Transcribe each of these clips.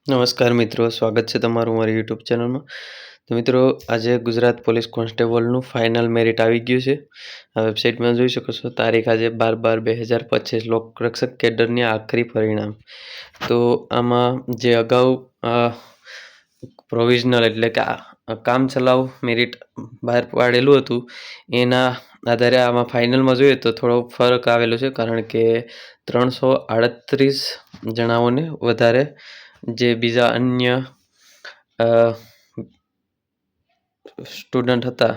નમસ્કાર મિત્રો, સ્વાગત છે તમારું મારી યુટ્યુબ ચેનલમાં. તો મિત્રો, આજે ગુજરાત પોલીસ કોન્સ્ટેબલનું ફાઇનલ મેરિટ આવી ગયું છે. આ વેબસાઇટમાં જોઈ શકો છો. તારીખ આજે 12/12/2025 લોકરક્ષક કેડરની આખરી પરિણામ. તો આમાં જે અગાઉ પ્રોવિઝનલ એટલે કે કામચલાઉ મેરિટ બહાર પાડેલું હતું, એના આધારે આમાં ફાઇનલમાં જોઈએ તો થોડો ફરક આવેલો છે, કારણ કે 338 જણાઓને વધારે જે બીજા અન્ય સ્ટુડન્ટ હતા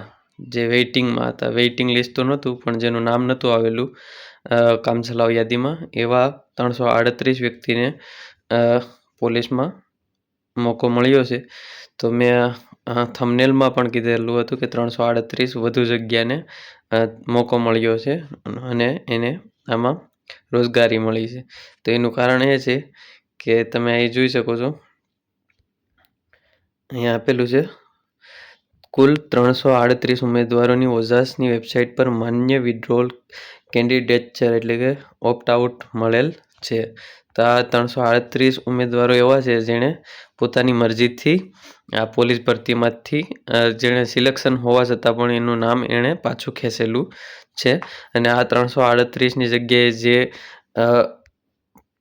જે વેઇટિંગમાં હતા, વેઇટિંગ લિસ્ટ તો નહોતું પણ જેનું નામ નહોતું આવેલું કામચલાઉ યાદીમાં, એવા 338 વ્યક્તિને પોલીસમાં મોકો મળ્યો છે. તો મેં થંબનેલમાં પણ કીધેલું હતું કે 338 વધુ જગ્યાને મોકો મળ્યો છે અને એને આમાં રોજગારી મળી છે. તો એનું કારણ એ છે કે તમે અહીં જોઈ શકો છો, અહીંયા આપેલું છે કુલ 338 ઉમેદવારોની ઓજાસની વેબસાઇટ પર માન્ય વિડ્રોલ કેન્ડિડેટચર એટલે કે ઓપ્ટ આઉટ મળેલ છે. તો આ 338 ઉમેદવારો એવા છે જેણે પોતાની મરજીથી આ પોલીસ ભરતીમાંથી જેણે સિલેક્શન હોવા છતાં પણ એનું નામ એણે પાછું ખેંચેલું છે. અને આ 338ની જગ્યાએ જે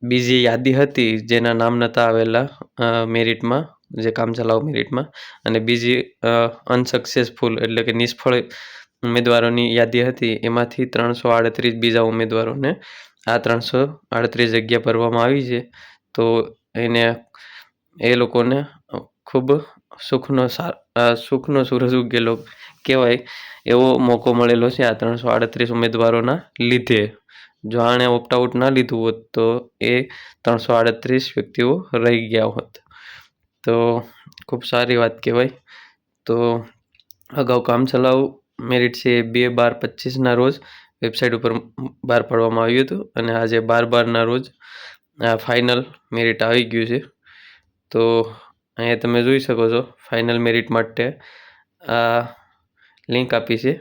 બીજી યાદી હતી જેના નામ નહોતા આવેલા મેરિટમાં, જે કામચલાઉ મેરિટમાં, અને બીજી અનસક્સેસફુલ એટલે કે નિષ્ફળ ઉમેદવારોની યાદી હતી, એમાંથી 338 બીજા ઉમેદવારોને આ 338 જગ્યા ભરવામાં આવી છે. તો એ લોકોને ખૂબ સુખનો સૂરજ ઉગેલો કહેવાય એવો મોકો મળેલો છે આ 338 ઉમેદવારોના લીધે. જો આણે ઓપ્ટ આઉટ ના લીધું હોત તો એ 338 વ્યક્તિઓ રહી ગયા હોત. તો ખૂબ સારી વાત કહેવાય. તો અગાઉ કામચલાઉ મેરિટ છે એ 2/12/25ના રોજ વેબસાઇટ ઉપર બહાર પાડવામાં આવ્યું હતું અને આજે 12/12ના રોજ ફાઇનલ મેરિટ આવી ગયું છે. તો અહીંયા તમે જોઈ શકો છો, ફાઇનલ મેરિટ માટે આ લિંક આપી છે,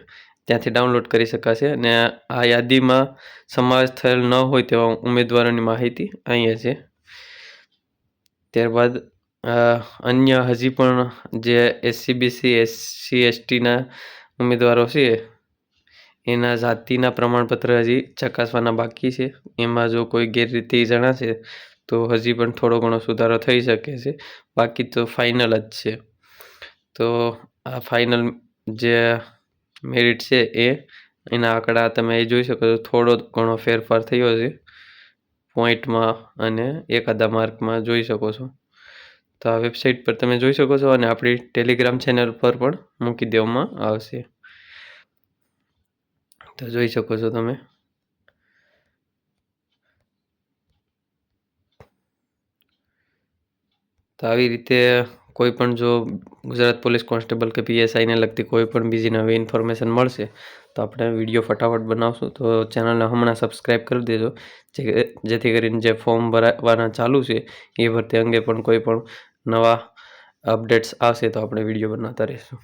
ત્યાંથી ડાઉનલોડ કરી શકાશે. અને આ યાદીમાં સમાવેશ થયેલ ન હોય તેવા ઉમેદવારોની માહિતી અહીંયા છે. ત્યારબાદ અન્ય હજી પણ જે SC/BC SC/STના ઉમેદવારો છે એના જાતિના પ્રમાણપત્ર હજી ચકાસવાના બાકી છે. એમાં જો કોઈ ગેરરીતિ જણાશે તો હજી પણ થોડો ઘણો સુધારો થઈ શકે છે, બાકી તો ફાઇનલ જ છે. તો આ ફાઇનલ જે મેરિટ છે એના આંકડા તમે એ જોઈ શકો છો. થોડો ઘણો ફેરફાર થયો છે પોઈન્ટમાં અને એકાદા માર્કમાં જોઈ શકો છો. તો આ વેબસાઇટ પર તમે જોઈ શકો છો અને આપણી ટેલિગ્રામ ચેનલ પર પણ મૂકી દેવામાં આવશે. તો જોઈ શકો છો તમે. તો આવી રીતે કોઈ પણ જો ગુજરાત પોલીસ કોન્સ્ટેબલ કે PSIને લગતી કોઈ પણ બીજી નવી ઇન્ફોર્મેશન મળશે તો આપણે વિડીયો ફટાફટ બનાવશું. તો ચેનલને હમણાં સબસ્ક્રાઈબ કરી દેજો, જેથી કરીને જે ફોર્મ ભરવાના ચાલુ છે એ ભરતી અંગે પણ કોઈ પણ નવા અપડેટ્સ આવશે તો આપણે વિડીયો બનાવતા રહીશું.